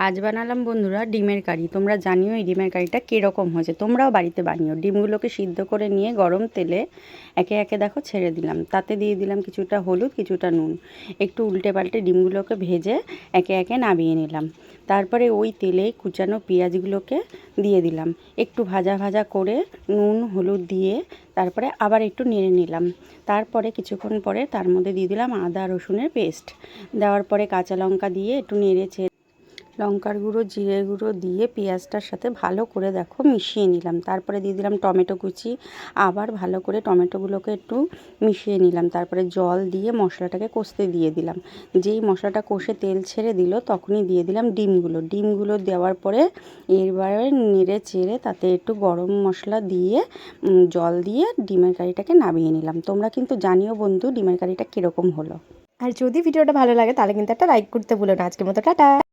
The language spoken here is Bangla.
আজ বানালাম বন্ধুরা ডিমের কারি। তোমরা জানিও এই ডিমের কারিটা কীরকম হয়েছে, তোমরাও বাড়িতে বানিও। ডিমগুলোকে সিদ্ধ করে নিয়ে গরম তেলে একে একে দেখো ছেড়ে দিলাম। তাতে দিয়ে দিলাম কিছুটা হলুদ, কিছুটা নুন। একটু উল্টে পাল্টে ডিমগুলোকে ভেজে একে একে নামিয়ে নিলাম। তারপরে ওই তেলে কুচানো পেঁয়াজগুলোকে দিয়ে দিলাম। একটু ভাজা ভাজা করে নুন হলুদ দিয়ে তারপরে আবার একটু নেড়ে নিলাম। তারপরে কিছুক্ষণ পরে তার মধ্যে দিয়ে দিলাম আদা রসুনের পেস্ট। দেওয়ার পরে কাঁচা লঙ্কা দিয়ে একটু নেড়ে চেড়ে লঙ্কার গুঁড়ো জিরে গুঁড়ো দিয়ে পেঁয়াজটার সাথে ভালো করে দেখো মিশিয়ে নিলাম। তারপরে দিয়ে দিলাম টমেটো কুচি। আবার ভালো করে টমেটোগুলোকে একটু মিশিয়ে নিলাম। তারপরে জল দিয়ে মশলাটাকে কষতে দিয়ে দিলাম। যেই মশলাটা কষে তেল ছেড়ে দিল তখনই দিয়ে দিলাম ডিমগুলো দেওয়ার পরে এবারে নেড়ে চেড়ে তাতে একটু গরম মশলা দিয়ে জল দিয়ে ডিমের কারিটাকে নামিয়ে নিলাম। তোমরা কিন্তু জানিও বন্ধু ডিমের কারিটা কীরকম হলো। আর যদি ভিডিওটা ভালো লাগে তাহলে কিন্তু একটা লাইক করতে ভুলো না। আজকের মতো টাটা।